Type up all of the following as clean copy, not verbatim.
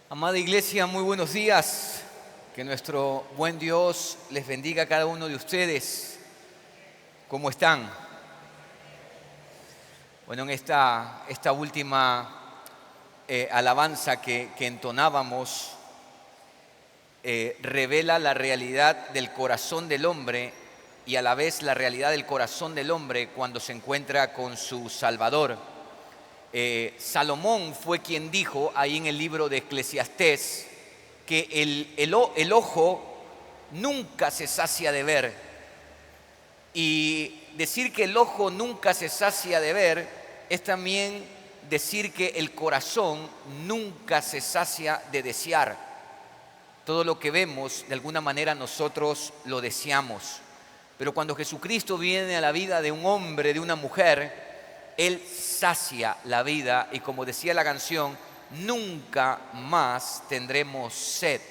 Amada iglesia, muy buenos días. Que nuestro buen Dios les bendiga a cada uno de ustedes. ¿Cómo están? Bueno, en esta última alabanza que entonábamos, revela la realidad del corazón del hombre y a la vez la realidad del corazón del hombre cuando se encuentra con su Salvador. Salomón fue quien dijo ahí en el libro de Eclesiastés que el ojo nunca se sacia de ver. Y decir que el ojo nunca se sacia de ver es también decir que el corazón nunca se sacia de desear. Todo lo que vemos, de alguna manera nosotros lo deseamos. Pero cuando Jesucristo viene a la vida de un hombre, de una mujer, Él sacia la vida y, como decía la canción, nunca más tendremos sed.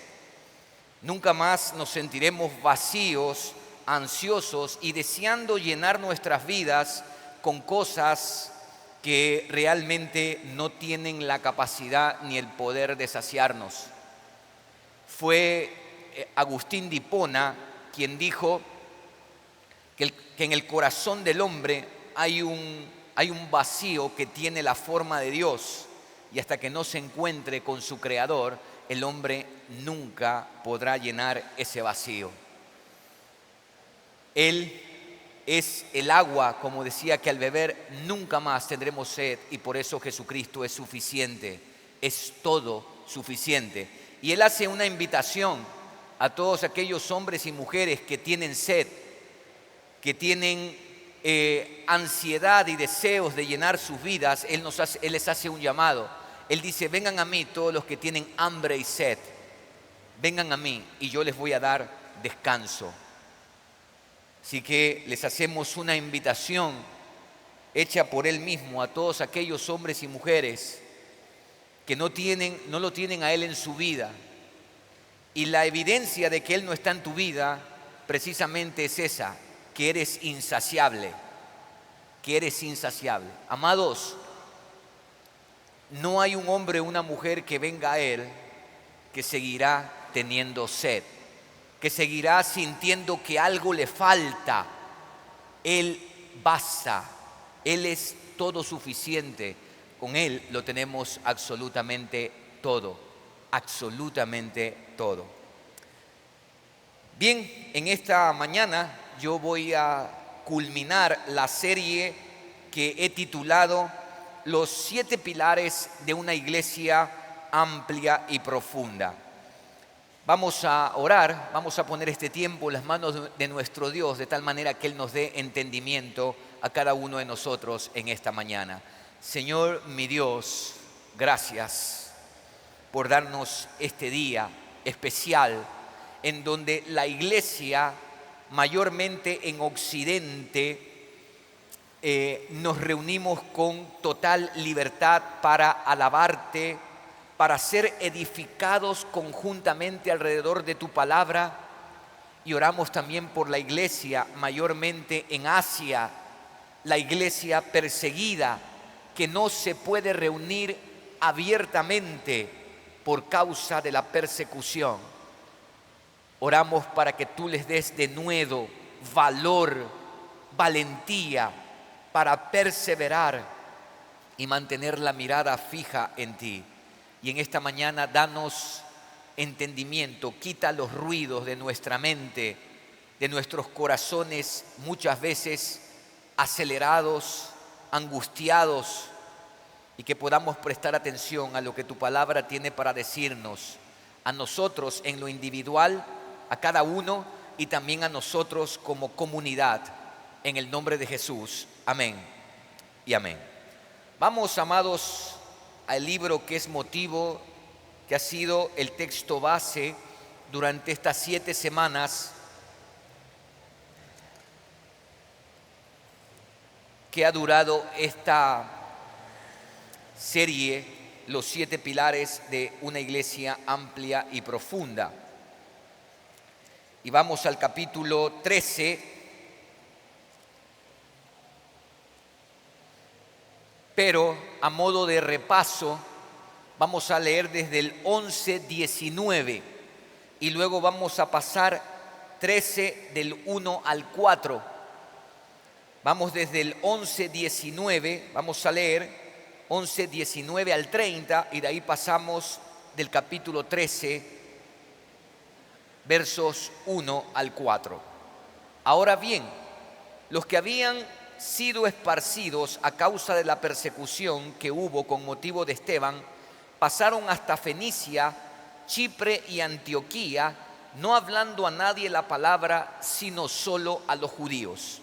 Nunca más nos sentiremos vacíos, ansiosos y deseando llenar nuestras vidas con cosas que realmente no tienen la capacidad ni el poder de saciarnos. Fue Agustín de Hipona quien dijo que en el corazón del hombre hay un vacío que tiene la forma de Dios, y hasta que no se encuentre con su Creador, el hombre nunca podrá llenar ese vacío. Él es el agua, como decía, que al beber nunca más tendremos sed, y por eso Jesucristo es suficiente, es todo suficiente. Y Él hace una invitación a todos aquellos hombres y mujeres que tienen sed, que tienen ansiedad y deseos de llenar sus vidas. Él les hace un llamado. Él dice: vengan a mí todos los que tienen hambre y sed, vengan a mí y yo les voy a dar descanso. Así que les hacemos una invitación hecha por Él mismo a todos aquellos hombres y mujeres que no lo tienen a Él en su vida. Y la evidencia de que Él no está en tu vida precisamente es esa, que eres insaciable, Amados, no hay un hombre o una mujer que venga a Él que seguirá teniendo sed, que seguirá sintiendo que algo le falta. Él basta, Él es todo suficiente. Con Él lo tenemos absolutamente todo, absolutamente todo. Bien, en esta mañana yo voy a culminar la serie que he titulado Los 7 pilares de una iglesia amplia y profunda. Vamos a orar, vamos a poner este tiempo en las manos de nuestro Dios, de tal manera que Él nos dé entendimiento a cada uno de nosotros en esta mañana. Señor mi Dios, gracias por darnos este día especial en donde la iglesia, mayormente en Occidente, nos reunimos con total libertad para alabarte, para ser edificados conjuntamente alrededor de tu palabra. Y oramos también por la iglesia, mayormente en Asia, la iglesia perseguida, que no se puede reunir abiertamente por causa de la persecución. Oramos para que tú les des de nuevo valor, valentía para perseverar y mantener la mirada fija en ti. Y en esta mañana danos entendimiento, quita los ruidos de nuestra mente, de nuestros corazones muchas veces acelerados, angustiados, y que podamos prestar atención a lo que tu palabra tiene para decirnos, a nosotros en lo individual, a cada uno, y también a nosotros como comunidad, en el nombre de Jesús. Amén y amén. Vamos, amados, al libro que es motivo, que ha sido el texto base durante estas 7 semanas que ha durado esta serie, Los 7 pilares de una iglesia amplia y profunda. Y vamos al capítulo 13. Pero a modo de repaso, Vamos a leer desde el 11:19 y luego vamos a pasar 13 del 1 al 4. Vamos desde el 11:19, vamos a leer 11:19 al 30 y de ahí pasamos del capítulo 13, versos 1 al 4. Ahora bien, los que habían sido esparcidos a causa de la persecución que hubo con motivo de Esteban, pasaron hasta Fenicia, Chipre y Antioquía, no hablando a nadie la palabra, sino solo a los judíos.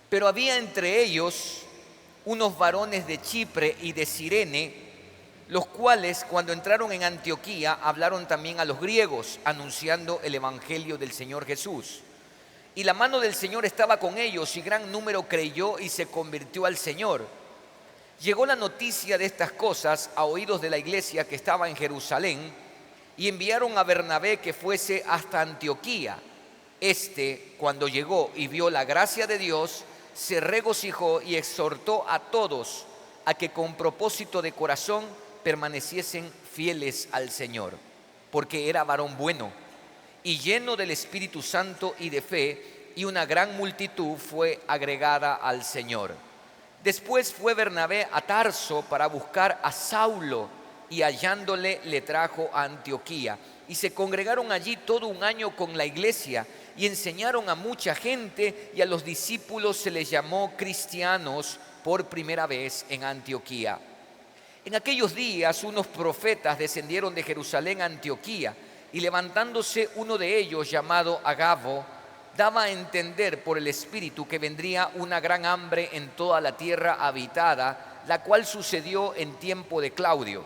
Pero había entre ellos unos varones de Chipre y de Cirene, los cuales cuando entraron en Antioquía hablaron también a los griegos, anunciando el evangelio del Señor Jesús. Y la mano del Señor estaba con ellos, y gran número creyó y se convirtió al Señor. Llegó la noticia de estas cosas a oídos de la iglesia que estaba en Jerusalén, y enviaron a Bernabé que fuese hasta Antioquía. Cuando llegó y vio la gracia de Dios, se regocijó y exhortó a todos a que con propósito de corazón permaneciesen fieles al Señor, porque era varón bueno y lleno del Espíritu Santo y de fe, y una gran multitud fue agregada al Señor. Después fue Bernabé a Tarso para buscar a Saulo, y hallándole le trajo a Antioquía. Y se congregaron allí todo un año con la iglesia, y enseñaron a mucha gente, y a los discípulos se les llamó cristianos por primera vez en Antioquía. En aquellos días unos profetas descendieron de Jerusalén a Antioquía, y levantándose uno de ellos, llamado Agabo, daba a entender por el Espíritu que vendría una gran hambre en toda la tierra habitada, la cual sucedió en tiempo de Claudio.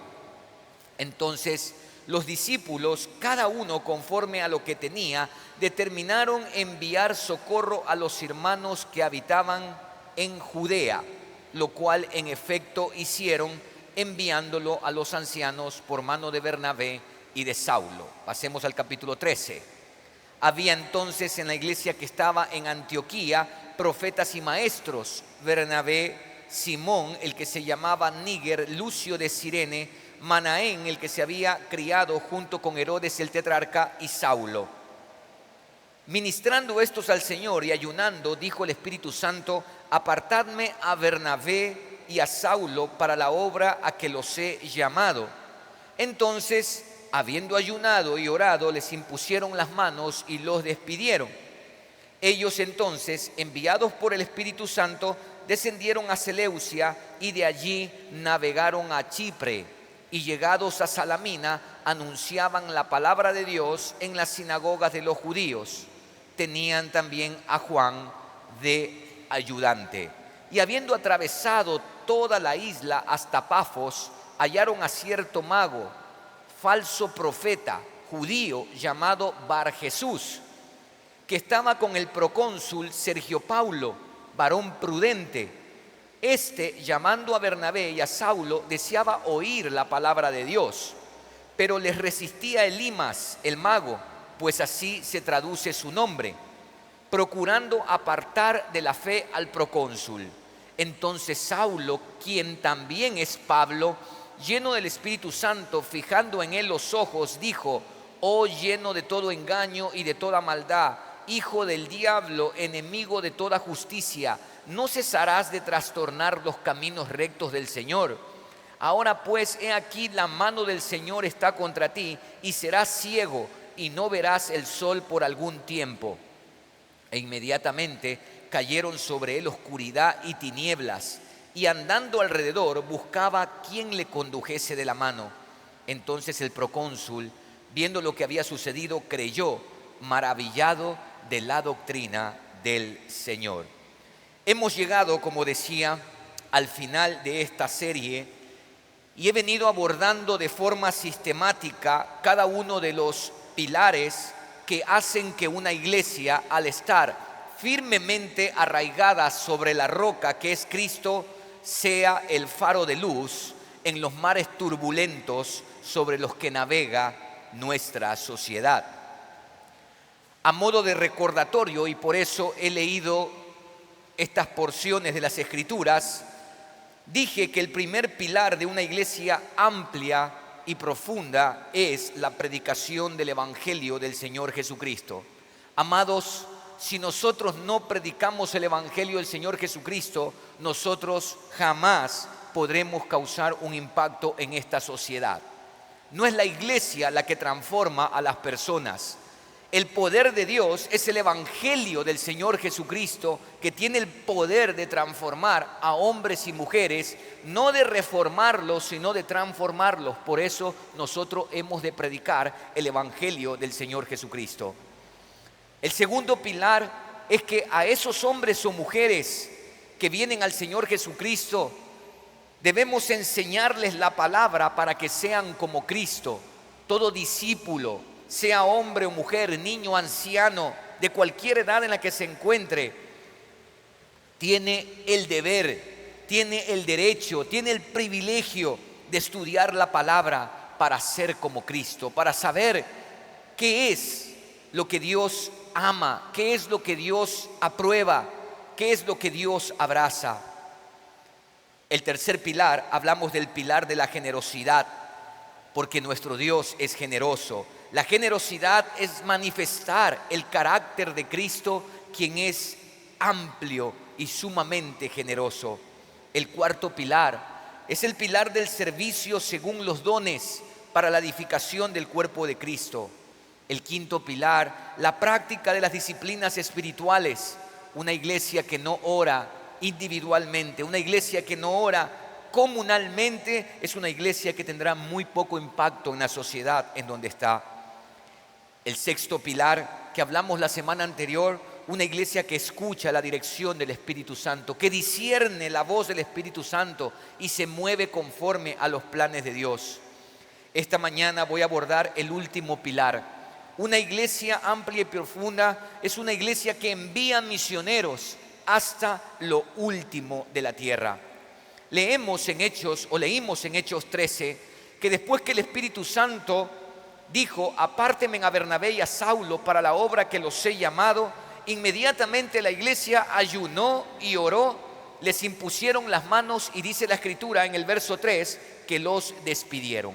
Entonces los discípulos, cada uno conforme a lo que tenía, determinaron enviar socorro a los hermanos que habitaban en Judea, lo cual en efecto hicieron, enviándolo a los ancianos por mano de Bernabé y de Saulo. Pasemos al capítulo 13. Había entonces en la iglesia que estaba en Antioquía profetas y maestros: Bernabé, Simón, el que se llamaba Níger, Lucio de Cirene, Manaén, el que se había criado junto con Herodes el tetrarca, y Saulo. Ministrando estos al Señor y ayunando, dijo el Espíritu Santo: apartadme a Bernabé y a Saulo para la obra a que los he llamado. Entonces, habiendo ayunado y orado, les impusieron las manos y los despidieron. Ellos entonces, enviados por el Espíritu Santo, descendieron a Seleucia, y de allí navegaron a Chipre, y llegados a Salamina anunciaban la palabra de Dios en las sinagogas de los judíos. Tenían también a Juan de ayudante. Y habiendo atravesado toda la isla hasta Pafos, hallaron a cierto mago, falso profeta judío, llamado Bar Jesús, que estaba con el procónsul Sergio Paulo, varón prudente. Llamando a Bernabé y a Saulo, deseaba oír la palabra de Dios, pero les resistía Elimas, el mago, pues así se traduce su nombre, procurando apartar de la fe al procónsul. Entonces Saulo, quien también es Pablo, lleno del Espíritu Santo, fijando en él los ojos, dijo: oh lleno de todo engaño y de toda maldad, hijo del diablo, enemigo de toda justicia, ¿no cesarás de trastornar los caminos rectos del Señor? Ahora pues, he aquí la mano del Señor está contra ti, y serás ciego, y no verás el sol por algún tiempo. E inmediatamente cayeron sobre él oscuridad y tinieblas, y andando alrededor buscaba quien le condujese de la mano. Entonces el procónsul, viendo lo que había sucedido, creyó, maravillado de la doctrina del Señor. Hemos llegado, como decía, al final de esta serie, y he venido abordando de forma sistemática cada uno de los pilares que hacen que una iglesia, al estar firmemente arraigada sobre la roca que es Cristo, sea el faro de luz en los mares turbulentos sobre los que navega nuestra sociedad. A modo de recordatorio, y por eso he leído estas porciones de las Escrituras, dije que el primer pilar de una iglesia amplia y profunda es la predicación del Evangelio del Señor Jesucristo. Amados, si nosotros no predicamos el Evangelio del Señor Jesucristo, nosotros jamás podremos causar un impacto en esta sociedad. No es la iglesia la que transforma a las personas. El poder de Dios es el Evangelio del Señor Jesucristo, que tiene el poder de transformar a hombres y mujeres, no de reformarlos, sino de transformarlos. Por eso nosotros hemos de predicar el Evangelio del Señor Jesucristo. El segundo pilar es que a esos hombres o mujeres que vienen al Señor Jesucristo, debemos enseñarles la palabra para que sean como Cristo. Todo discípulo, sea hombre o mujer, niño, anciano, de cualquier edad en la que se encuentre, tiene el deber, tiene el derecho, tiene el privilegio de estudiar la palabra para ser como Cristo, para saber qué es lo que Dios ama, qué es lo que Dios aprueba, qué es lo que Dios abraza. El tercer pilar, hablamos del pilar de la generosidad, porque nuestro Dios es generoso. La generosidad es manifestar el carácter de Cristo, quien es amplio y sumamente generoso. El cuarto pilar es el pilar del servicio según los dones para la edificación del cuerpo de Cristo. El quinto pilar, la práctica de las disciplinas espirituales. Una iglesia que no ora individualmente, una iglesia que no ora comunalmente, es una iglesia que tendrá muy poco impacto en la sociedad en donde está. El sexto pilar que hablamos la semana anterior, una iglesia que escucha la dirección del Espíritu Santo, que discierne la voz del Espíritu Santo y se mueve conforme a los planes de Dios. Esta mañana voy a abordar el último pilar. Una iglesia amplia y profunda es una iglesia que envía misioneros hasta lo último de la tierra. Leímos en Hechos 13 que después que el Espíritu Santo dijo: apártenme a Bernabé y a Saulo para la obra que los he llamado, inmediatamente la iglesia ayunó y oró, les impusieron las manos y dice la Escritura en el verso 3 que los despidieron.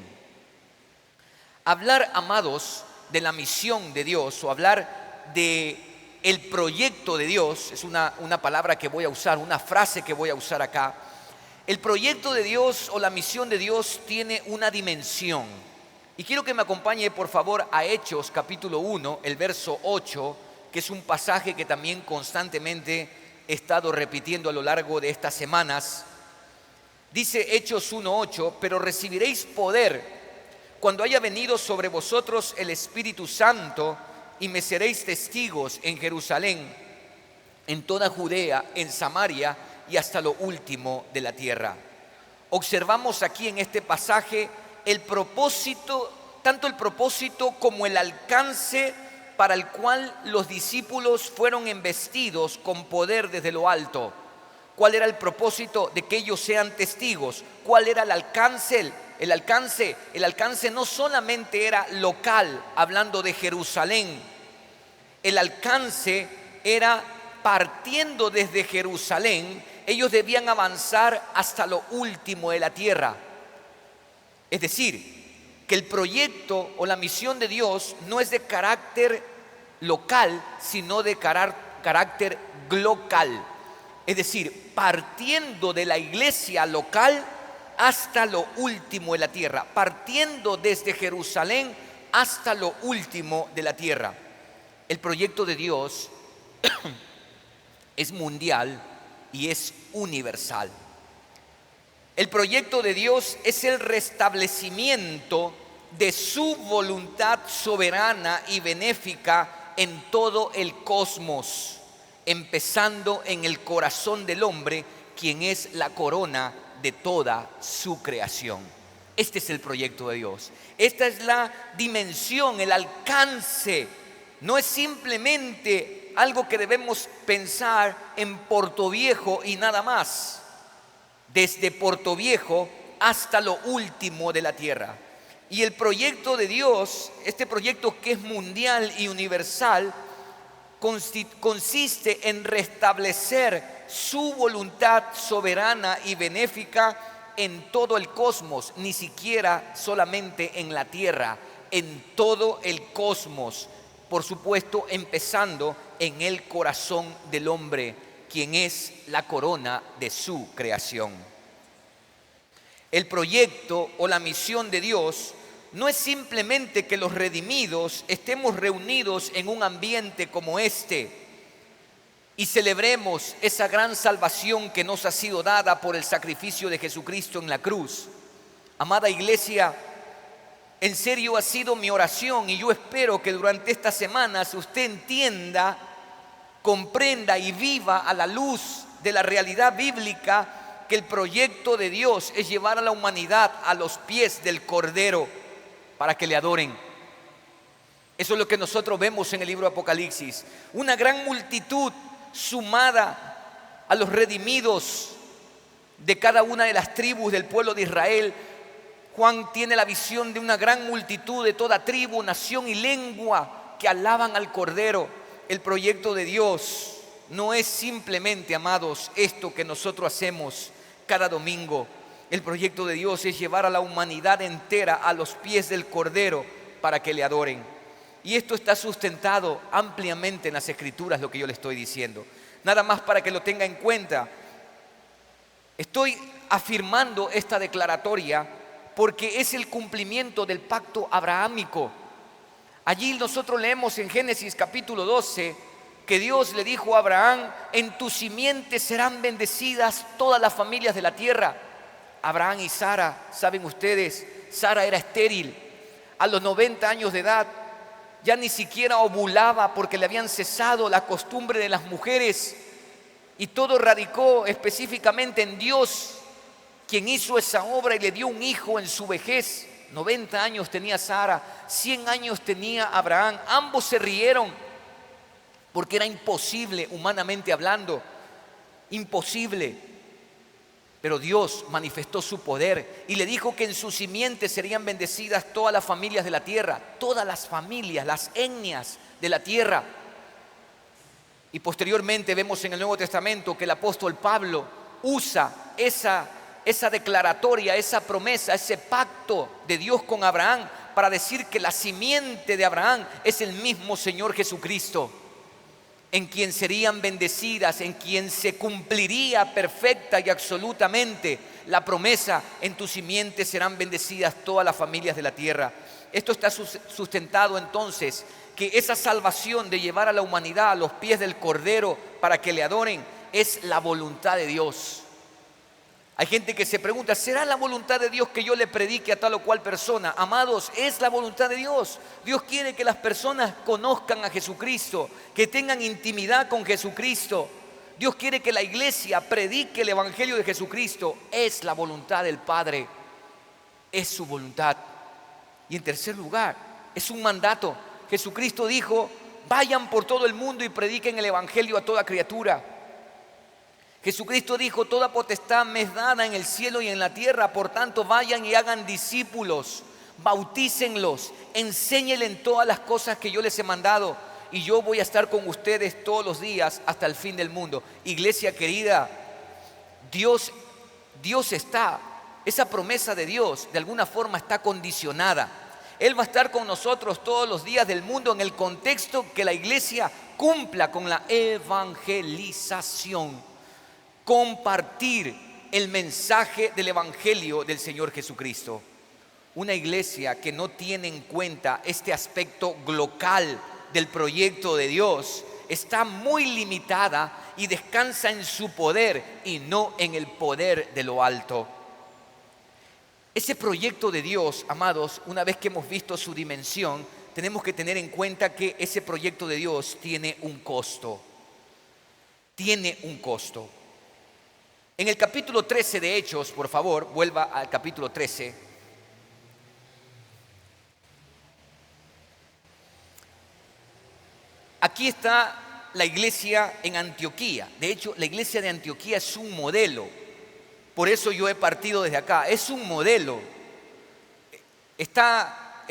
Hablar, amados, de la misión de Dios o hablar de el proyecto de Dios es una palabra que voy a usar, una frase que voy a usar acá. El proyecto de Dios o la misión de Dios tiene una dimensión. Y quiero que me acompañe por favor a Hechos capítulo 1, el verso 8, que es un pasaje que también constantemente he estado repitiendo a lo largo de estas semanas. Dice Hechos 1:8: pero recibiréis poder cuando haya venido sobre vosotros el Espíritu Santo, y me seréis testigos en Jerusalén, en toda Judea, en Samaria y hasta lo último de la tierra. Observamos aquí en este pasaje el propósito, tanto el propósito como el alcance para el cual los discípulos fueron embestidos con poder desde lo alto. ¿Cuál era el propósito de que ellos sean testigos? ¿Cuál era el alcance? El alcance no solamente era local, hablando de Jerusalén. El alcance era partiendo desde Jerusalén, ellos debían avanzar hasta lo último de la tierra. Es decir, que el proyecto o la misión de Dios no es de carácter local, sino de carácter global. Es decir, partiendo de la iglesia local hasta lo último de la tierra, partiendo desde Jerusalén hasta lo último de la tierra. El proyecto de Dios es mundial y es universal. El proyecto de Dios es el restablecimiento de su voluntad soberana y benéfica en todo el cosmos, empezando en el corazón del hombre, quien es la corona de toda su creación. Este es el proyecto de Dios. Esta es la dimensión, el alcance. No es simplemente algo que debemos pensar en Portoviejo y nada más. Desde Portoviejo hasta lo último de la tierra. Y el proyecto de Dios, este proyecto que es mundial y universal, consiste en restablecer su voluntad soberana y benéfica en todo el cosmos, ni siquiera solamente en la tierra, en todo el cosmos. Por supuesto, empezando en el corazón del hombre, quien es la corona de su creación. El proyecto o la misión de Dios no es simplemente que los redimidos estemos reunidos en un ambiente como este y celebremos esa gran salvación que nos ha sido dada por el sacrificio de Jesucristo en la cruz. Amada iglesia, en serio ha sido mi oración y yo espero que durante estas semanas usted entienda, comprenda y viva a la luz de la realidad bíblica que el proyecto de Dios es llevar a la humanidad a los pies del Cordero para que le adoren. Eso es lo que nosotros vemos en el libro de Apocalipsis. Una gran multitud sumada a los redimidos de cada una de las tribus del pueblo de Israel. Juan tiene la visión de una gran multitud de toda tribu, nación y lengua que alaban al Cordero. El proyecto de Dios no es simplemente, amados, esto que nosotros hacemos cada domingo. El proyecto de Dios es llevar a la humanidad entera a los pies del Cordero para que le adoren. Y esto está sustentado ampliamente en las Escrituras, lo que yo le estoy diciendo. Nada más para que lo tenga en cuenta. Estoy afirmando esta declaratoria porque es el cumplimiento del pacto abrahámico. Allí nosotros leemos en Génesis capítulo 12 que Dios le dijo a Abraham: en tu simiente serán bendecidas todas las familias de la tierra. Abraham y Sara, saben ustedes, Sara era estéril. A los 90 años de edad ya ni siquiera ovulaba porque le habían cesado la costumbre de las mujeres. Y todo radicó específicamente en Dios, quien hizo esa obra y le dio un hijo en su vejez. 90 años tenía Sara, 100 años tenía Abraham. Ambos se rieron porque era imposible, humanamente hablando, imposible. Pero Dios manifestó su poder y le dijo que en su simiente serían bendecidas todas las familias de la tierra, todas las familias, las etnias de la tierra. Y posteriormente vemos en el Nuevo Testamento que el apóstol Pablo usa esa declaratoria, esa promesa, ese pacto de Dios con Abraham para decir que la simiente de Abraham es el mismo Señor Jesucristo, en quien serían bendecidas, en quien se cumpliría perfecta y absolutamente la promesa: en tu simiente serán bendecidas todas las familias de la tierra. Esto está sustentado entonces que esa salvación de llevar a la humanidad a los pies del Cordero para que le adoren es la voluntad de Dios. Hay gente que se pregunta: ¿será la voluntad de Dios que yo le predique a tal o cual persona? Amados, es la voluntad de Dios. Dios quiere que las personas conozcan a Jesucristo, que tengan intimidad con Jesucristo. Dios quiere que la iglesia predique el evangelio de Jesucristo. Es la voluntad del Padre, es su voluntad. Y en tercer lugar, es un mandato. Jesucristo dijo: vayan por todo el mundo y prediquen el evangelio a toda criatura. Jesucristo dijo: toda potestad me es dada en el cielo y en la tierra, por tanto vayan y hagan discípulos, bautícenlos, enséñenles en todas las cosas que yo les he mandado, y yo voy a estar con ustedes todos los días hasta el fin del mundo. Iglesia querida, Dios está, esa promesa de Dios de alguna forma está condicionada. Él va a estar con nosotros todos los días del mundo en el contexto que la iglesia cumpla con la evangelización. Compartir el mensaje del evangelio del Señor Jesucristo. Una iglesia que no tiene en cuenta este aspecto global del proyecto de Dios está muy limitada y descansa en su poder y no en el poder de lo alto. Ese proyecto de Dios, amados, una vez que hemos visto su dimensión, tenemos que tener en cuenta que ese proyecto de Dios tiene un costo. Tiene un costo. En el capítulo 13 de Hechos, por favor, vuelva al capítulo 13. Aquí está la iglesia en Antioquía. De hecho, la iglesia de Antioquía es un modelo. Por eso yo he partido desde acá. Es un modelo. Está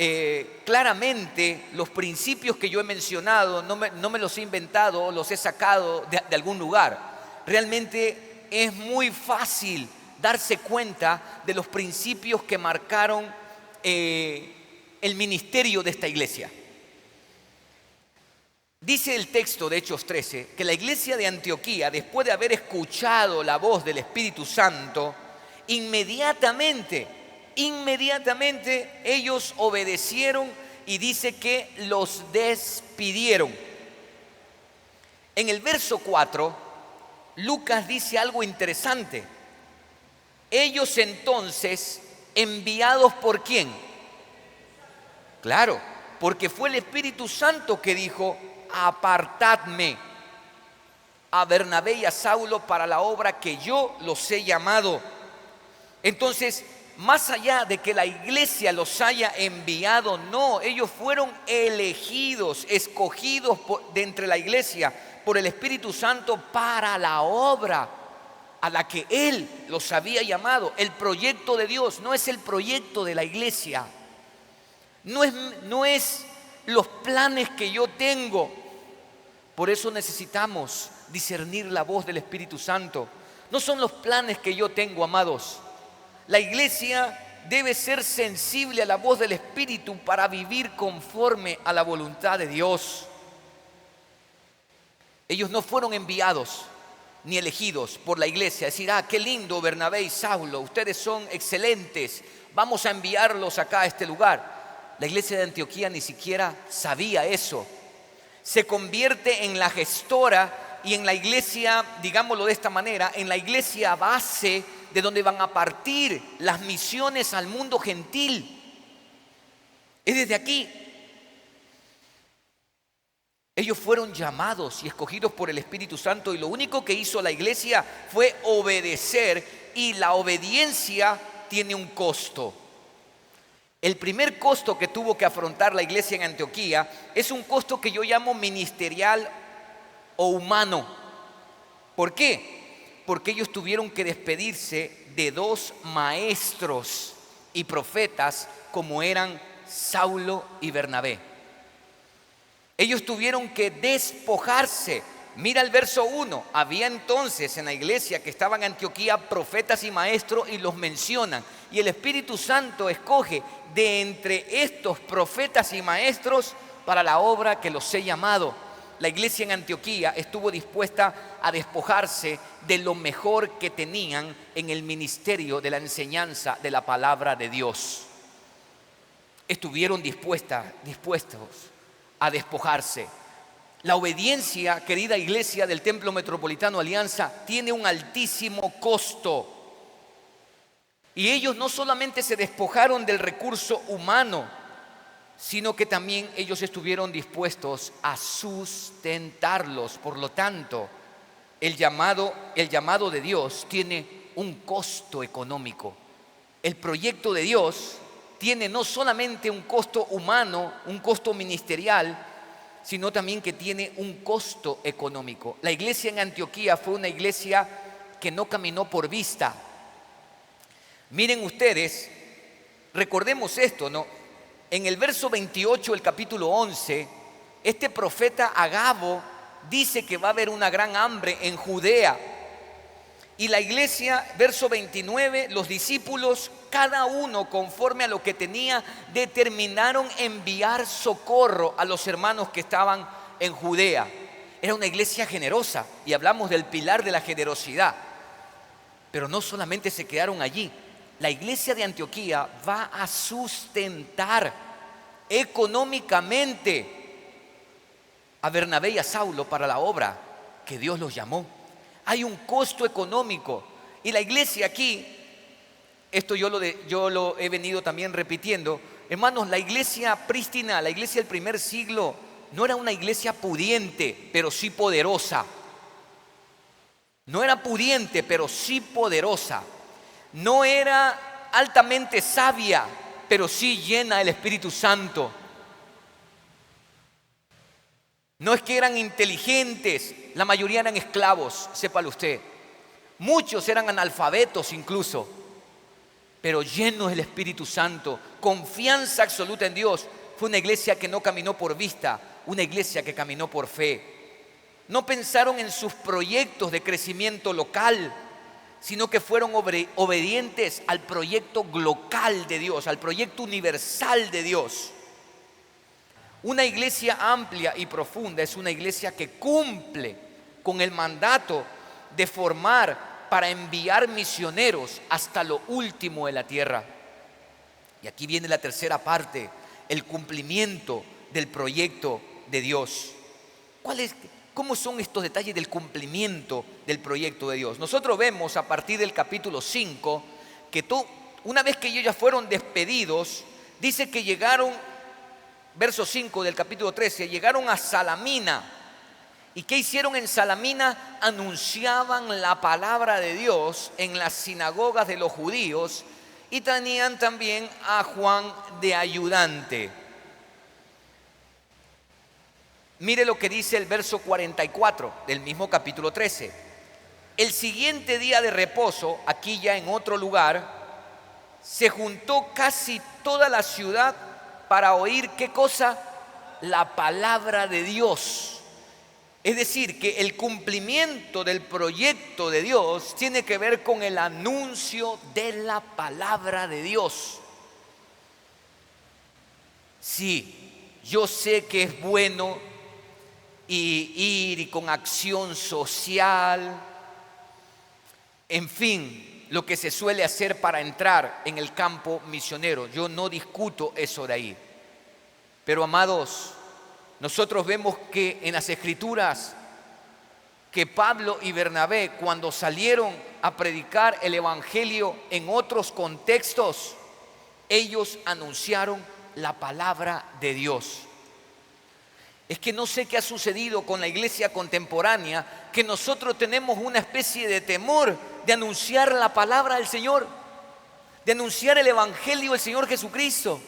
claramente los principios que yo he mencionado, no me los he inventado, los he sacado de algún lugar. Realmente es muy fácil darse cuenta de los principios que marcaron el ministerio de esta iglesia. Dice el texto de Hechos 13 que la iglesia de Antioquía, después de haber escuchado la voz del Espíritu Santo, inmediatamente ellos obedecieron y dice que los despidieron. En el verso 4, Lucas dice algo interesante. Ellos entonces, enviados ¿por quién? Claro, porque fue el Espíritu Santo que dijo: apartadme a Bernabé y a Saulo para la obra que yo los he llamado. Entonces, más allá de que la iglesia los haya enviado, no, ellos fueron elegidos, escogidos de entre la iglesia por el Espíritu Santo para la obra a la que Él los había llamado. El proyecto de Dios no es el proyecto de la iglesia, no es los planes que yo tengo. Por eso necesitamos discernir la voz del Espíritu Santo. No son los planes que yo tengo, amados. La iglesia debe ser sensible a la voz del Espíritu para vivir conforme a la voluntad de Dios. Ellos no fueron enviados ni elegidos por la iglesia. Decir: qué lindo Bernabé y Saulo, ustedes son excelentes, vamos a enviarlos acá a este lugar. La iglesia de Antioquía ni siquiera sabía eso. Se convierte en la gestora y en la iglesia, digámoslo de esta manera, en la iglesia base de donde van a partir las misiones al mundo gentil. Es desde aquí. Ellos fueron llamados y escogidos por el Espíritu Santo, y lo único que hizo la iglesia fue obedecer, y la obediencia tiene un costo. El primer costo que tuvo que afrontar la iglesia en Antioquía es un costo que yo llamo ministerial o humano. ¿Por qué? Porque ellos tuvieron que despedirse de 2 maestros y profetas como eran Saulo y Bernabé. Ellos tuvieron que despojarse. Mira el verso 1. Había entonces en la iglesia que estaba en Antioquía profetas y maestros, y los mencionan. Y el Espíritu Santo escoge de entre estos profetas y maestros para la obra que los he llamado. La iglesia en Antioquía estuvo dispuesta a despojarse de lo mejor que tenían en el ministerio de la enseñanza de la palabra de Dios. Estuvieron dispuestos a despojarse. La obediencia, querida iglesia del Templo Metropolitano Alianza, tiene un altísimo costo. Y ellos no solamente se despojaron del recurso humano, sino que también ellos estuvieron dispuestos a sustentarlos. Por lo tanto, el llamado de Dios tiene un costo económico. El proyecto de Dios tiene no solamente un costo humano, un costo ministerial, sino también que tiene un costo económico. La iglesia en Antioquía fue una iglesia que no caminó por vista. Miren ustedes, recordemos esto, ¿no? En el verso 28 del capítulo 11, este profeta Agabo dice que va a haber una gran hambre en Judea. Y la iglesia, verso 29, los discípulos, cada uno conforme a lo que tenía, determinaron enviar socorro a los hermanos que estaban en Judea. Era una iglesia generosa, y hablamos del pilar de la generosidad. Pero no solamente se quedaron allí. La iglesia de Antioquía va a sustentar económicamente a Bernabé y a Saulo para la obra que Dios los llamó. Hay un costo económico. Y la iglesia aquí, esto yo lo he venido también repitiendo, hermanos, la iglesia prístina, la iglesia del primer siglo, no era una iglesia pudiente, pero sí poderosa. No era pudiente, pero sí poderosa. No era altamente sabia, pero sí llena del Espíritu Santo. No es que eran inteligentes, la mayoría eran esclavos, sépalo usted. Muchos eran analfabetos incluso, pero llenos del Espíritu Santo, confianza absoluta en Dios. Fue una iglesia que no caminó por vista, una iglesia que caminó por fe. No pensaron en sus proyectos de crecimiento local, sino que fueron obedientes al proyecto global de Dios, al proyecto universal de Dios. Una iglesia amplia y profunda es una iglesia que cumple con el mandato de formar para enviar misioneros hasta lo último de la tierra. Y aquí viene la tercera parte, el cumplimiento del proyecto de Dios. ¿Cómo son estos detalles del cumplimiento del proyecto de Dios? Nosotros vemos a partir del capítulo 5 que una vez que ellos ya fueron despedidos, dice que llegaron, verso 5 del capítulo 13, llegaron a Salamina. ¿Y qué hicieron en Salamina? Anunciaban la palabra de Dios en las sinagogas de los judíos y tenían también a Juan de ayudante. Mire lo que dice el verso 44 del mismo capítulo 13. El siguiente día de reposo, aquí ya en otro lugar, se juntó casi toda la ciudad para oír, ¿qué cosa? La palabra de Dios. Es decir, que el cumplimiento del proyecto de Dios tiene que ver con el anuncio de la palabra de Dios. Sí, yo sé que es bueno y ir y con acción social, en fin, lo que se suele hacer para entrar en el campo misionero. Yo no discuto eso de ahí. Pero amados, nosotros vemos que en las Escrituras que Pablo y Bernabé, cuando salieron a predicar el evangelio en otros contextos, ellos anunciaron la palabra de Dios. Es que no sé qué ha sucedido con la iglesia contemporánea, que nosotros tenemos una especie de temor de anunciar la palabra del Señor, de anunciar el evangelio del Señor Jesucristo.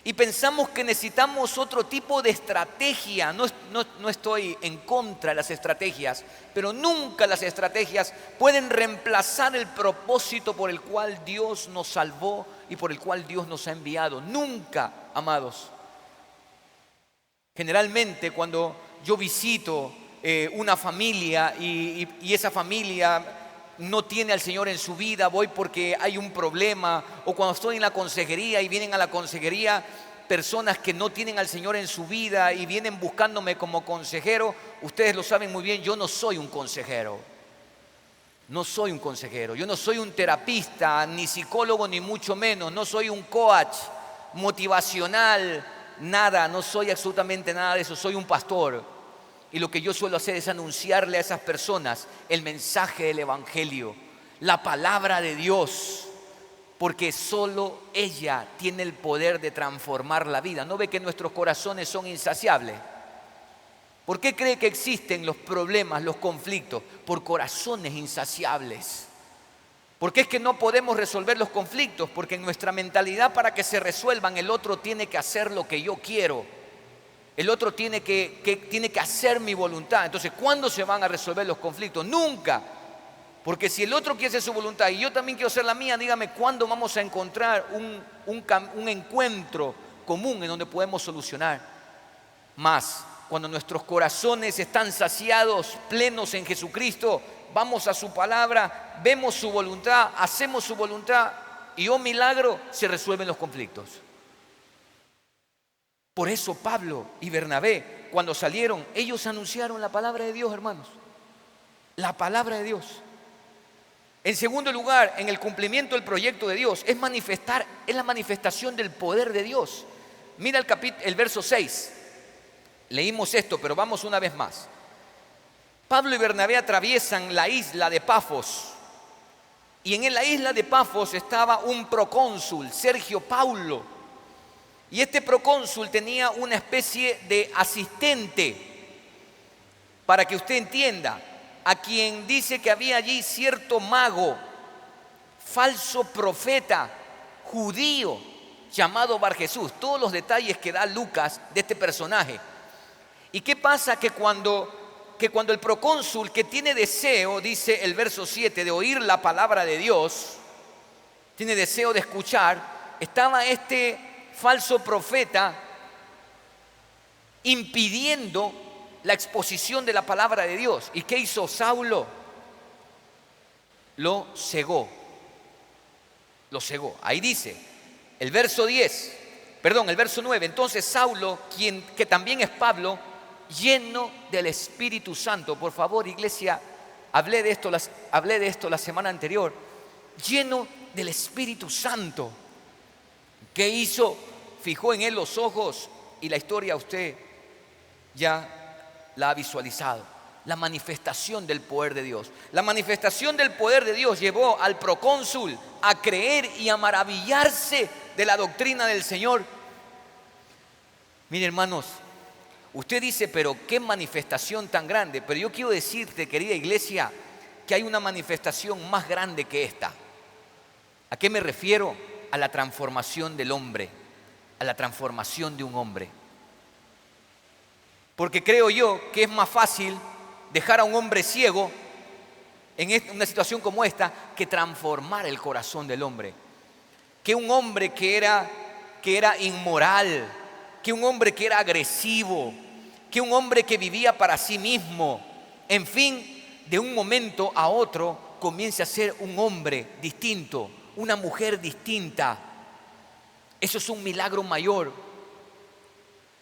Y pensamos que necesitamos otro tipo de estrategia. No estoy en contra de las estrategias, pero nunca las estrategias pueden reemplazar el propósito por el cual Dios nos salvó y por el cual Dios nos ha enviado. Nunca, amados. Generalmente cuando yo visito una familia y esa familia no tiene al Señor en su vida, voy porque hay un problema, o cuando estoy en la consejería y vienen a la consejería personas que no tienen al Señor en su vida y vienen buscándome como consejero, ustedes lo saben muy bien, yo no soy un consejero. No soy un consejero, yo no soy un terapista, ni psicólogo, ni mucho menos, no soy un coach motivacional, nada, no soy absolutamente nada de eso, soy un pastor. Y lo que yo suelo hacer es anunciarle a esas personas el mensaje del evangelio, la palabra de Dios, porque solo ella tiene el poder de transformar la vida. ¿No ve que nuestros corazones son insaciables? ¿Por qué cree que existen los problemas, los conflictos? Por corazones insaciables. ¿Por qué es que no podemos resolver los conflictos? Porque en nuestra mentalidad, para que se resuelvan, el otro tiene que hacer lo que yo quiero. El otro tiene que hacer mi voluntad. Entonces, ¿cuándo se van a resolver los conflictos? Nunca. Porque si el otro quiere hacer su voluntad y yo también quiero hacer la mía, dígame, ¿cuándo vamos a encontrar un encuentro común en donde podemos solucionar? Más, cuando nuestros corazones están saciados, plenos en Jesucristo, vamos a su palabra, vemos su voluntad, hacemos su voluntad y, oh milagro, se resuelven los conflictos. Por eso Pablo y Bernabé, cuando salieron, ellos anunciaron la palabra de Dios, hermanos. La palabra de Dios. En segundo lugar, en el cumplimiento del proyecto de Dios, es la manifestación del poder de Dios. Mira el verso 6. Leímos esto, pero vamos una vez más. Pablo y Bernabé atraviesan la isla de Pafos. Y en la isla de Pafos estaba un procónsul, Sergio Paulo. Y este procónsul tenía una especie de asistente, para que usted entienda, a quien dice que había allí cierto mago, falso profeta, judío, llamado Bar Jesús. Todos los detalles que da Lucas de este personaje. ¿Y qué pasa? Que cuando el procónsul, que tiene deseo, dice el verso 7, de oír la palabra de Dios, tiene deseo de escuchar, estaba este falso profeta impidiendo la exposición de la palabra de Dios. ¿Y qué hizo Saulo? lo cegó. Lo cegó. Ahí dice, el verso 9. Entonces Saulo, que también es Pablo, lleno del Espíritu Santo. Por favor, iglesia, hablé de esto la semana anterior. Lleno del Espíritu Santo. ¿Qué hizo? Fijó en él los ojos y la historia usted ya la ha visualizado. La manifestación del poder de Dios. La manifestación del poder de Dios llevó al procónsul a creer y a maravillarse de la doctrina del Señor. Miren, hermanos, usted dice, pero qué manifestación tan grande. Pero yo quiero decirte, querida iglesia, que hay una manifestación más grande que esta. ¿A qué me refiero? A la transformación del hombre, a la transformación de un hombre. Porque creo yo que es más fácil dejar a un hombre ciego en una situación como esta que transformar el corazón del hombre. Que un hombre que era inmoral, que un hombre que era agresivo, que un hombre que vivía para sí mismo, en fin, de un momento a otro comience a ser un hombre distinto, una mujer distinta. Eso es un milagro mayor.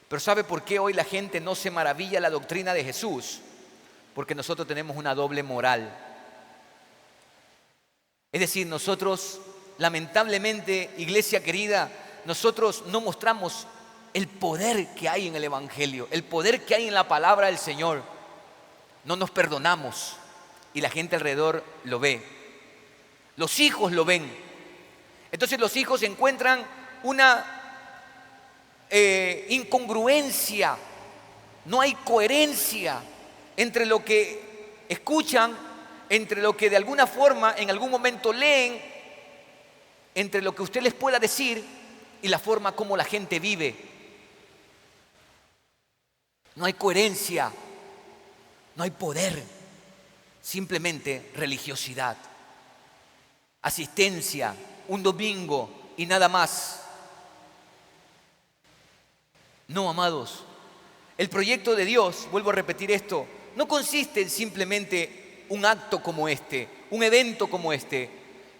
Pero ¿sabe por qué hoy la gente no se maravilla la doctrina de Jesús? Porque nosotros tenemos una doble moral. Es decir, nosotros, lamentablemente, iglesia querida, nosotros no mostramos el poder que hay en el Evangelio, el poder que hay en la palabra del Señor. No nos perdonamos y la gente alrededor lo ve. Los hijos lo ven. Entonces los hijos encuentran una incongruencia, no hay coherencia entre lo que escuchan, entre lo que de alguna forma en algún momento leen, entre lo que usted les pueda decir y la forma como la gente vive. No hay coherencia, no hay poder, simplemente religiosidad, asistencia, un domingo y nada más. No, amados, el proyecto de Dios, vuelvo a repetir esto, no consiste en simplemente un acto como este, un evento como este.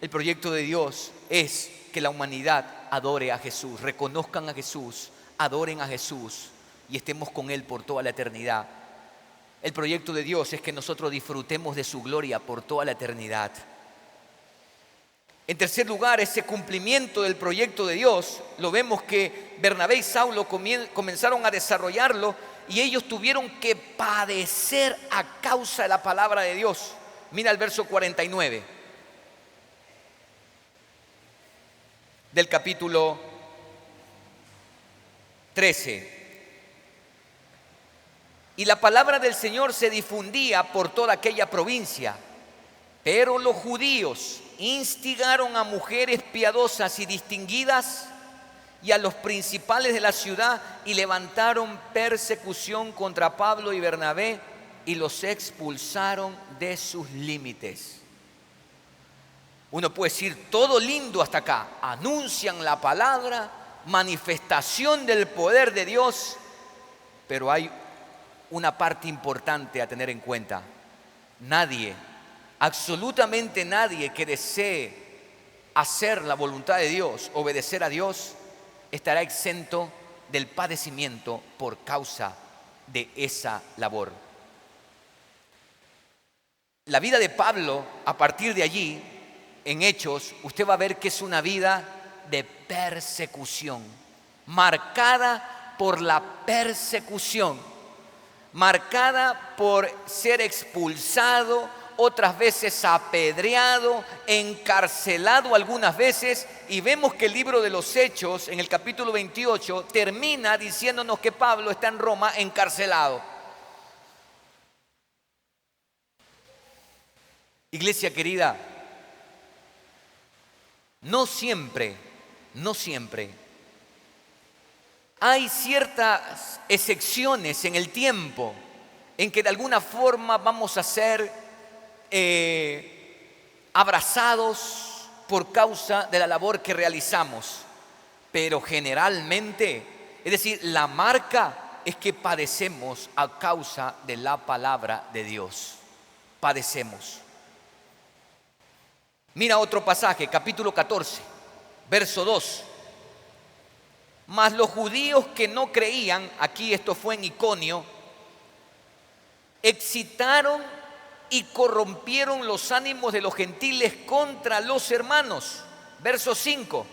El proyecto de Dios es que la humanidad adore a Jesús, reconozcan a Jesús, adoren a Jesús y estemos con Él por toda la eternidad. El proyecto de Dios es que nosotros disfrutemos de su gloria por toda la eternidad. En tercer lugar, ese cumplimiento del proyecto de Dios, lo vemos que Bernabé y Saulo comenzaron a desarrollarlo y ellos tuvieron que padecer a causa de la palabra de Dios. Mira el verso 49 del capítulo 13. Y la palabra del Señor se difundía por toda aquella provincia, pero los judíos instigaron a mujeres piadosas y distinguidas y a los principales de la ciudad y levantaron persecución contra Pablo y Bernabé y los expulsaron de sus límites. Uno puede decir todo lindo hasta acá, anuncian la palabra, manifestación del poder de Dios, pero hay una parte importante a tener en cuenta. Nadie, absolutamente nadie que desee hacer la voluntad de Dios, obedecer a Dios, estará exento del padecimiento por causa de esa labor. La vida de Pablo, a partir de allí, en Hechos, usted va a ver que es una vida de persecución, marcada por la persecución, marcada por ser expulsado, otras veces apedreado, encarcelado algunas veces, y vemos que el libro de los Hechos, en el capítulo 28, termina diciéndonos que Pablo está en Roma encarcelado. Iglesia querida, no siempre hay ciertas excepciones en el tiempo en que de alguna forma vamos a ser abrazados por causa de la labor que realizamos, pero generalmente, es decir, la marca es que padecemos a causa de la palabra de Dios. Padecemos. Mira otro pasaje, capítulo 14, verso 2. Mas los judíos que no creían, aquí esto fue en Iconio, excitaron y corrompieron los ánimos de los gentiles contra los hermanos. Verso 5.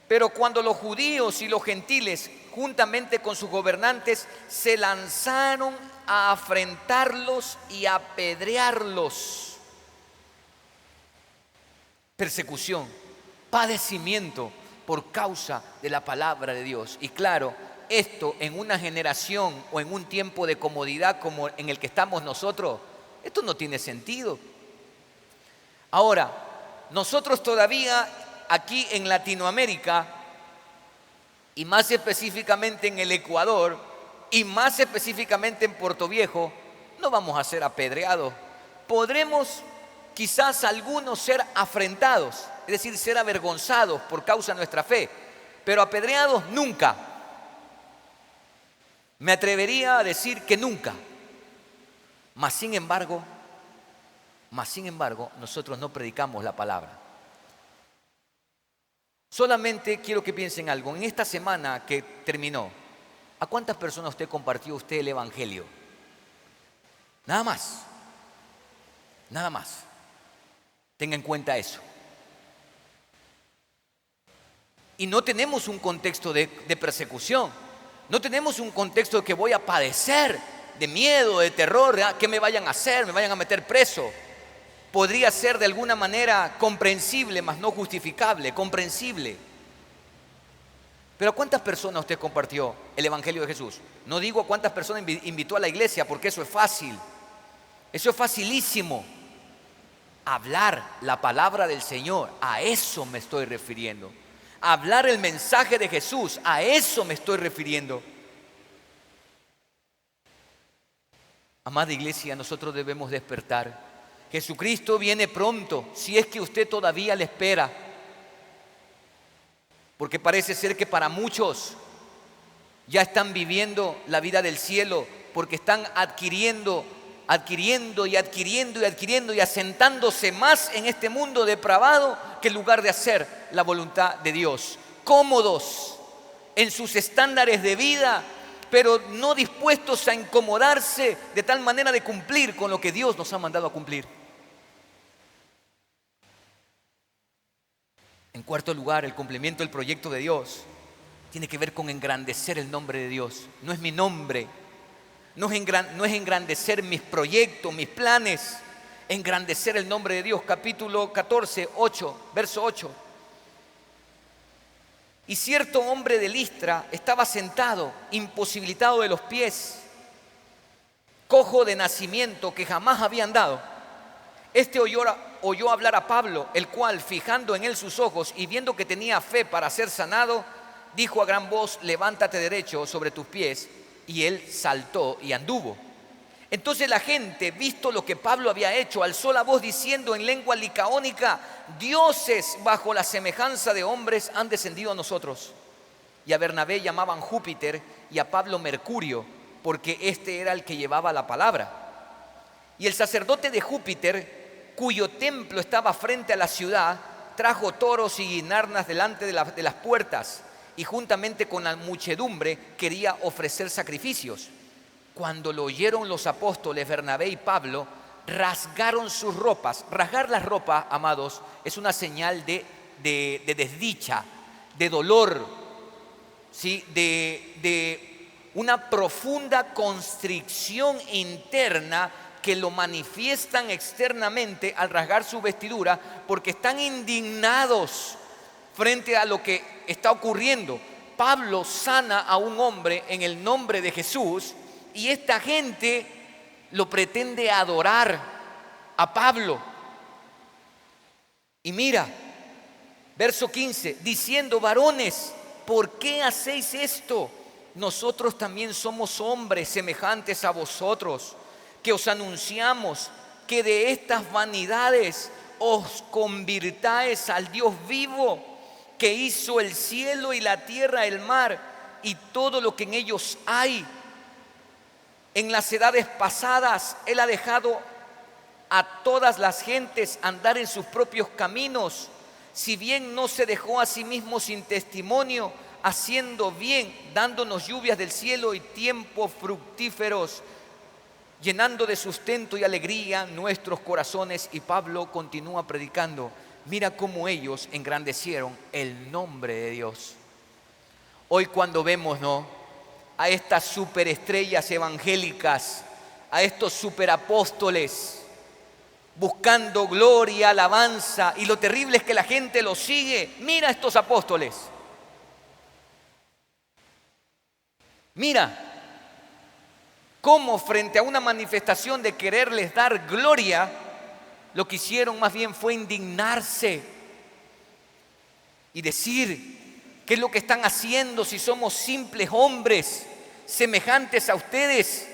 Pero cuando los judíos y los gentiles, juntamente con sus gobernantes, se lanzaron a afrentarlos y a apedrearlos. Persecución, padecimiento por causa de la palabra de Dios. Y claro, esto en una generación o en un tiempo de comodidad como en el que estamos nosotros, esto no tiene sentido. Ahora, nosotros todavía aquí en Latinoamérica, y más específicamente en el Ecuador, y más específicamente en Puerto Viejo, no vamos a ser apedreados. Podremos quizás algunos ser afrentados, es decir, ser avergonzados por causa de nuestra fe, pero apedreados nunca. Me atrevería a decir que nunca. Mas sin embargo, nosotros no predicamos la palabra. Solamente quiero que piensen algo. En esta semana que terminó, ¿a cuántas personas compartió usted el Evangelio? Nada más. Nada más. Tenga en cuenta eso. Y no tenemos un contexto de persecución. No tenemos un contexto de que voy a padecer, de miedo, de terror, ¿verdad? ¿Qué me vayan a hacer? ¿Me vayan a meter preso? Podría ser de alguna manera comprensible, mas no justificable, comprensible. Pero ¿a cuántas personas usted compartió el Evangelio de Jesús? No digo a cuántas personas invitó a la iglesia, porque eso es fácil. Eso es facilísimo. Hablar la palabra del Señor, a eso me estoy refiriendo. Hablar el mensaje de Jesús, a eso me estoy refiriendo. Amada iglesia, nosotros debemos despertar. Jesucristo viene pronto, si es que usted todavía le espera. Porque parece ser que para muchos ya están viviendo la vida del cielo, porque están adquiriendo y asentándose más en este mundo depravado que en lugar de hacer la voluntad de Dios. Cómodos en sus estándares de vida, pero no dispuestos a incomodarse de tal manera de cumplir con lo que Dios nos ha mandado a cumplir. En cuarto lugar, el cumplimiento del proyecto de Dios tiene que ver con engrandecer el nombre de Dios. No es mi nombre, no es engrandecer mis proyectos, mis planes, engrandecer el nombre de Dios. Capítulo 14, 8, verso 8. Y cierto hombre de Listra estaba sentado, imposibilitado de los pies, cojo de nacimiento, que jamás había andado. Este oyó hablar a Pablo, el cual, fijando en él sus ojos y viendo que tenía fe para ser sanado, dijo a gran voz: levántate derecho sobre tus pies. Y él saltó y anduvo. Entonces la gente, visto lo que Pablo había hecho, alzó la voz diciendo en lengua licaónica: dioses bajo la semejanza de hombres han descendido a nosotros. Y a Bernabé llamaban Júpiter y a Pablo Mercurio, porque este era el que llevaba la palabra. Y el sacerdote de Júpiter, cuyo templo estaba frente a la ciudad, trajo toros y guinardas delante de las puertas, y juntamente con la muchedumbre quería ofrecer sacrificios. Cuando lo oyeron los apóstoles Bernabé y Pablo, rasgaron sus ropas. Rasgar las ropas, amados, es una señal de desdicha, de dolor, ¿sí? de una profunda constricción interna que lo manifiestan externamente al rasgar su vestidura, porque están indignados frente a lo que está ocurriendo. Pablo sana a un hombre en el nombre de Jesús y esta gente lo pretende adorar a Pablo. Y mira, verso 15, diciendo: varones, ¿por qué hacéis esto? Nosotros también somos hombres semejantes a vosotros, que os anunciamos que de estas vanidades os convirtáis al Dios vivo, que hizo el cielo y la tierra, el mar y todo lo que en ellos hay. En las edades pasadas Él ha dejado a todas las gentes andar en sus propios caminos, si bien no se dejó a sí mismo sin testimonio, haciendo bien, dándonos lluvias del cielo y tiempos fructíferos, llenando de sustento y alegría nuestros corazones. Y Pablo continúa predicando. Mira cómo ellos engrandecieron el nombre de Dios. Hoy cuando vemos, ¿no?, a estas superestrellas evangélicas, a estos superapóstoles, buscando gloria, alabanza, y lo terrible es que la gente los sigue. Mira a estos apóstoles. Mira cómo frente a una manifestación de quererles dar gloria, lo que hicieron más bien fue indignarse y decir: ¿qué es lo que están haciendo si somos simples hombres semejantes a ustedes?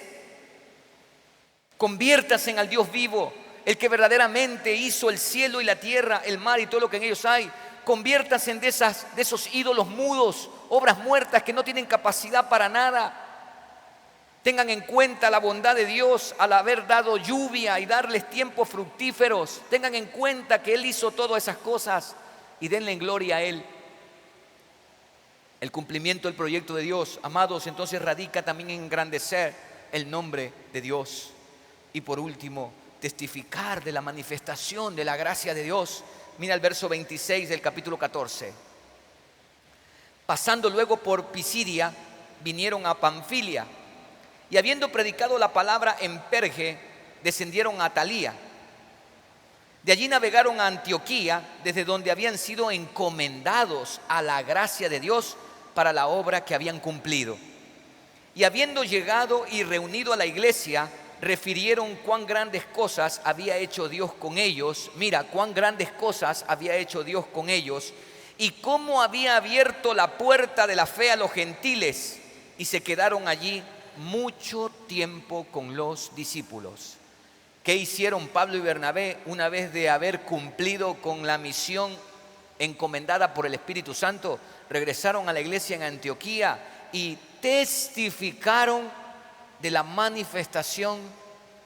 Conviértanse al Dios vivo, el que verdaderamente hizo el cielo y la tierra, el mar y todo lo que en ellos hay. Conviértanse de esos ídolos mudos, obras muertas que no tienen capacidad para nada. Tengan en cuenta la bondad de Dios al haber dado lluvia y darles tiempos fructíferos. Tengan en cuenta que Él hizo todas esas cosas y denle en gloria a Él. El cumplimiento del proyecto de Dios, amados, entonces radica también en engrandecer el nombre de Dios. Y por último, testificar de la manifestación de la gracia de Dios. Mira el verso 26 del capítulo 14. Pasando luego por Pisidia, vinieron a Panfilia, y habiendo predicado la palabra en Perge, descendieron a Atalía. De allí navegaron a Antioquía, desde donde habían sido encomendados a la gracia de Dios para la obra que habían cumplido. Y habiendo llegado y reunido a la iglesia, refirieron cuán grandes cosas había hecho Dios con ellos. Mira, cuán grandes cosas había hecho Dios con ellos, y cómo había abierto la puerta de la fe a los gentiles, y se quedaron allí mucho tiempo con los discípulos. ¿Qué hicieron Pablo y Bernabé una vez de haber cumplido con la misión encomendada por el Espíritu Santo? Regresaron a la iglesia en Antioquía y testificaron de la manifestación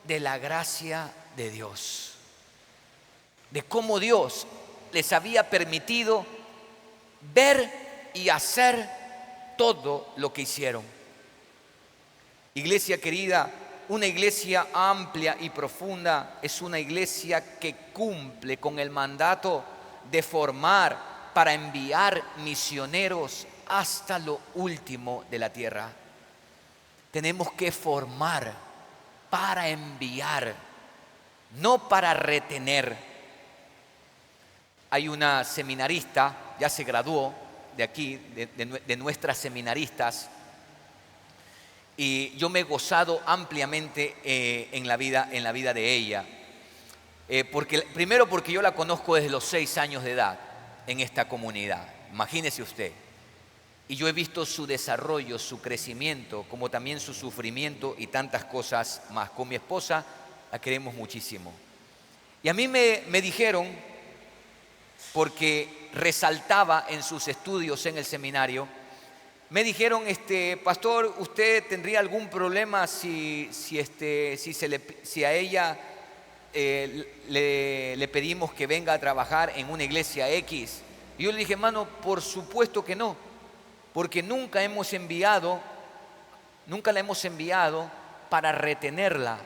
de la gracia de Dios, de cómo Dios les había permitido ver y hacer todo lo que hicieron. Iglesia querida, una iglesia amplia y profunda es una iglesia que cumple con el mandato de formar para enviar misioneros hasta lo último de la tierra. Tenemos que formar para enviar, no para retener. Hay una seminarista, ya se graduó de aquí, de nuestras seminaristas, y yo me he gozado ampliamente en la vida de ella. Primero porque yo la conozco desde los 6 años de edad en esta comunidad, imagínese usted. Y yo he visto su desarrollo, su crecimiento, como también su sufrimiento y tantas cosas más. Con mi esposa la queremos muchísimo. Y a mí me dijeron, porque resaltaba en sus estudios en el seminario, me dijeron: pastor, ¿usted tendría algún problema si a ella le pedimos que venga a trabajar en una iglesia X? Y yo le dije: hermano, por supuesto que no, porque nunca la hemos enviado para retenerla,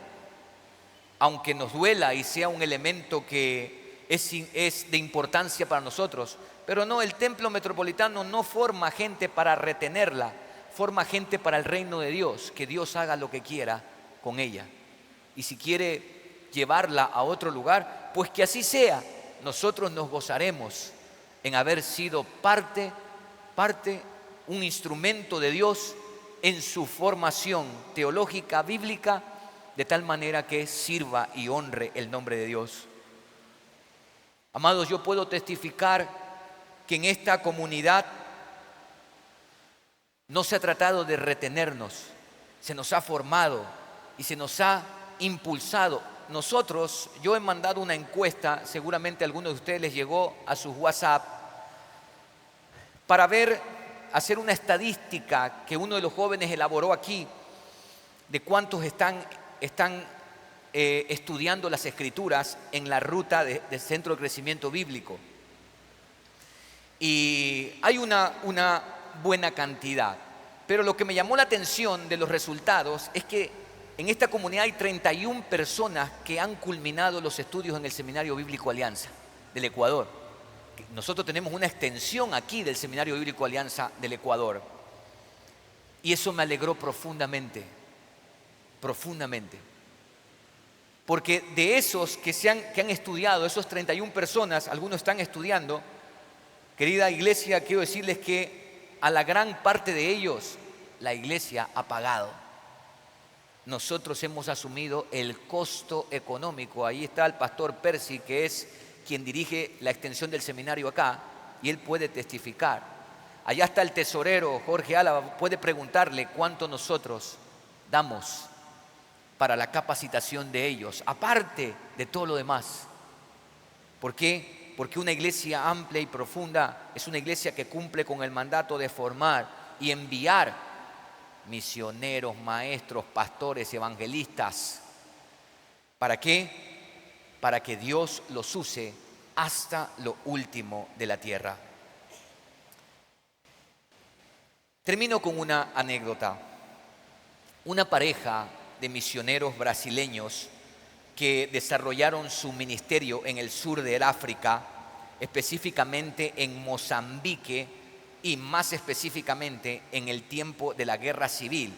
aunque nos duela y sea un elemento que es de importancia para nosotros. Pero no, el templo metropolitano no forma gente para retenerla, forma gente para el reino de Dios, que Dios haga lo que quiera con ella. Y si quiere llevarla a otro lugar, pues que así sea. Nosotros nos gozaremos en haber sido parte, un instrumento de Dios en su formación teológica, bíblica, de tal manera que sirva y honre el nombre de Dios. Amados, yo puedo testificar que en esta comunidad no se ha tratado de retenernos, se nos ha formado y se nos ha impulsado. Yo he mandado una encuesta, seguramente a algunos de ustedes les llegó a sus WhatsApp, para hacer una estadística que uno de los jóvenes elaboró aquí, de cuántos están estudiando las Escrituras en la ruta del Centro de Crecimiento Bíblico. Y hay una buena cantidad. Pero lo que me llamó la atención de los resultados es que en esta comunidad hay 31 personas que han culminado los estudios en el Seminario Bíblico Alianza del Ecuador. Nosotros tenemos una extensión aquí del Seminario Bíblico Alianza del Ecuador. Y eso me alegró profundamente, profundamente. Porque de esos que han estudiado, esos 31 personas, algunos están estudiando, querida iglesia, quiero decirles que a la gran parte de ellos la iglesia ha pagado. Nosotros hemos asumido el costo económico. Ahí está el pastor Percy, que es quien dirige la extensión del seminario acá, y él puede testificar. Allá está el tesorero Jorge Álava, puede preguntarle cuánto nosotros damos para la capacitación de ellos, aparte de todo lo demás. ¿Por qué? Porque una iglesia amplia y profunda es una iglesia que cumple con el mandato de formar y enviar misioneros, maestros, pastores, evangelistas. ¿Para qué? Para que Dios los use hasta lo último de la tierra. Termino con una anécdota. Una pareja de misioneros brasileños que desarrollaron su ministerio en el sur del África, específicamente en Mozambique y más específicamente en el tiempo de la guerra civil.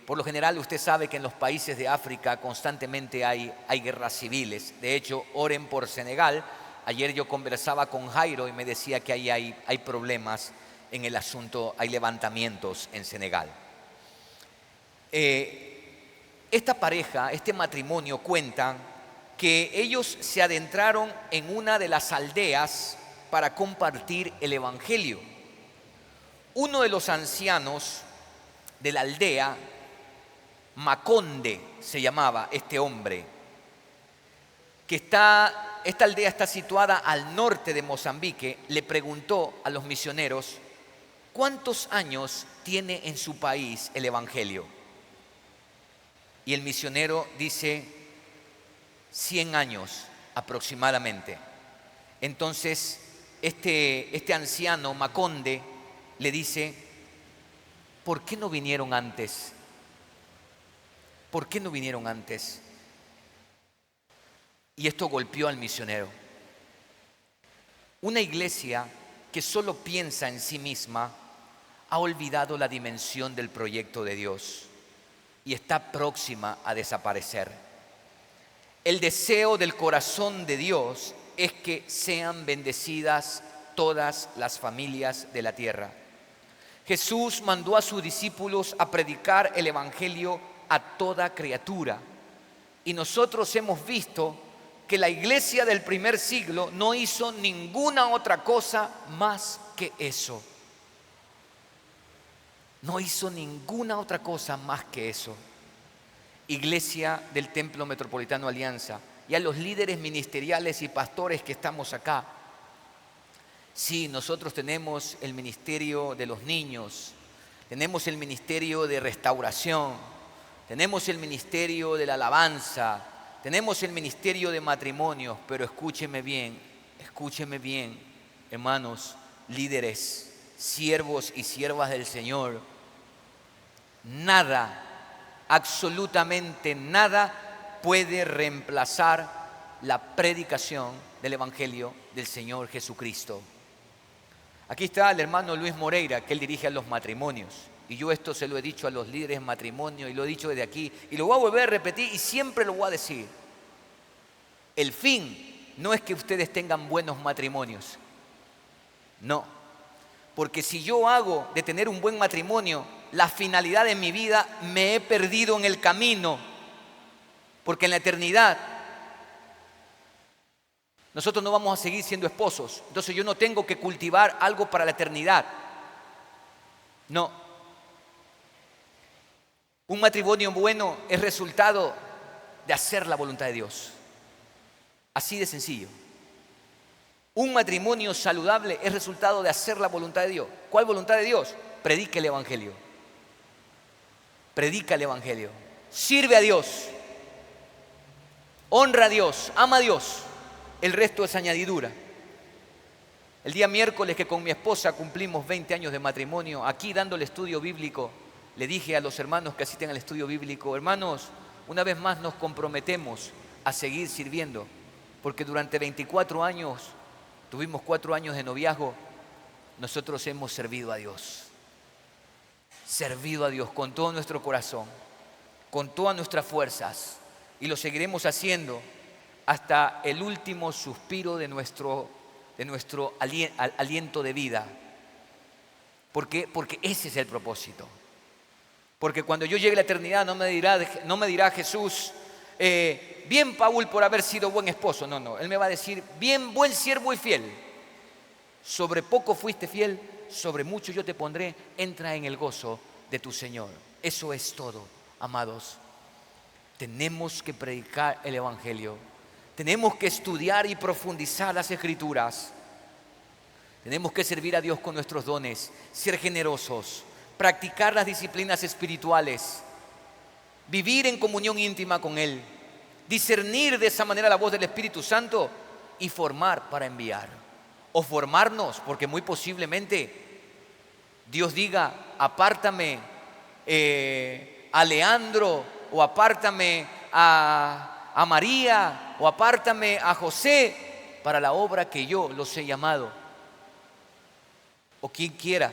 Por lo general usted sabe que en los países de África constantemente hay guerras civiles. De hecho, oren por Senegal. Ayer yo conversaba con Jairo y me decía que ahí hay problemas en el asunto, hay levantamientos en Senegal. Esta pareja, este matrimonio, cuentan que ellos se adentraron en una de las aldeas para compartir el evangelio. Uno de los ancianos de la aldea, Maconde se llamaba este hombre, esta aldea está situada al norte de Mozambique, le preguntó a los misioneros: ¿cuántos años tiene en su país el evangelio? Y el misionero dice 100 años aproximadamente. Entonces este anciano Maconde le dice: ¿por qué no vinieron antes? ¿Por qué no vinieron antes? Y esto golpeó al misionero. Una iglesia que solo piensa en sí misma ha olvidado la dimensión del proyecto de Dios y está próxima a desaparecer. El deseo del corazón de Dios es que sean bendecidas todas las familias de la tierra. Jesús mandó a sus discípulos a predicar el evangelio a toda criatura. Y nosotros hemos visto que la iglesia del primer siglo no hizo ninguna otra cosa más que eso. No hizo ninguna otra cosa más que eso. Iglesia del Templo Metropolitano Alianza, y a los líderes ministeriales y pastores que estamos acá. Sí, nosotros tenemos el ministerio de los niños, tenemos el ministerio de restauración, tenemos el ministerio de la alabanza, tenemos el ministerio de matrimonios, pero escúcheme bien, hermanos, líderes, siervos y siervas del Señor. Nada, absolutamente nada puede reemplazar la predicación del Evangelio del Señor Jesucristo. Aquí está el hermano Luis Moreira, que él dirige a los matrimonios. Y yo esto se lo he dicho a los líderes de matrimonio y lo he dicho desde aquí. Y lo voy a volver a repetir y siempre lo voy a decir. El fin no es que ustedes tengan buenos matrimonios. No. Porque si yo hago de tener un buen matrimonio la finalidad de mi vida, me he perdido en el camino. Porque en la eternidad nosotros no vamos a seguir siendo esposos. Entonces yo no tengo que cultivar algo para la eternidad. No. Un matrimonio bueno es resultado de hacer la voluntad de Dios. Así de sencillo. Un matrimonio saludable es resultado de hacer la voluntad de Dios. ¿Cuál voluntad de Dios? Predica el Evangelio. Predica el Evangelio. Sirve a Dios. honra a Dios, ama a Dios, el resto es añadidura. El día miércoles que con mi esposa cumplimos 20 años de matrimonio, aquí dando el estudio bíblico, le dije a los hermanos que asisten al estudio bíblico: hermanos, una vez más nos comprometemos a seguir sirviendo, porque durante 24 años, tuvimos 4 años de noviazgo, nosotros hemos servido a Dios con todo nuestro corazón, con todas nuestras fuerzas, y lo seguiremos haciendo hasta el último suspiro de nuestro aliento de vida. Porque ese es el propósito. Porque cuando yo llegue a la eternidad no me dirá Jesús, bien Paul por haber sido buen esposo. No, Él me va a decir: bien, buen siervo y fiel. Sobre poco fuiste fiel, sobre mucho yo te pondré, entra en el gozo de tu Señor. Eso es todo, amados. Tenemos que predicar el Evangelio. Tenemos que estudiar y profundizar las Escrituras. Tenemos que servir a Dios con nuestros dones, ser generosos, practicar las disciplinas espirituales, vivir en comunión íntima con Él, discernir de esa manera la voz del Espíritu Santo y formar para enviar. O formarnos, porque muy posiblemente Dios diga: apártame a Leandro, o apártame a María, o apártame a José para la obra que yo los he llamado. O quien quiera.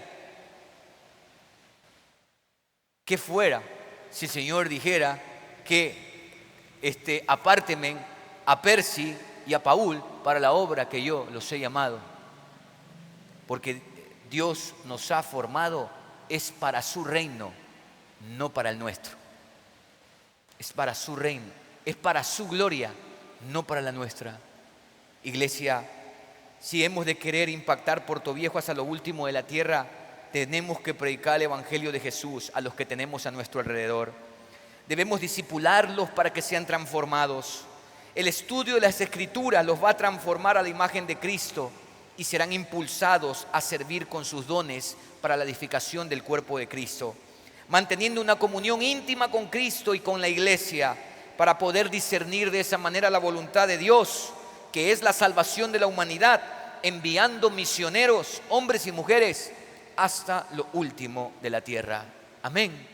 ¿Qué fuera si el Señor dijera que apárteme a Percy y a Paul para la obra que yo los he llamado? Porque Dios nos ha formado es para su reino, no para el nuestro. Es para su reino, es para su gloria, no para la nuestra. Iglesia, si hemos de querer impactar Puerto Viejo hasta lo último de la tierra, tenemos que predicar el Evangelio de Jesús a los que tenemos a nuestro alrededor. Debemos discipularlos para que sean transformados. El estudio de las Escrituras los va a transformar a la imagen de Cristo y serán impulsados a servir con sus dones para la edificación del cuerpo de Cristo, manteniendo una comunión íntima con Cristo y con la iglesia, para poder discernir de esa manera la voluntad de Dios, que es la salvación de la humanidad, enviando misioneros, hombres y mujeres, hasta lo último de la tierra. Amén.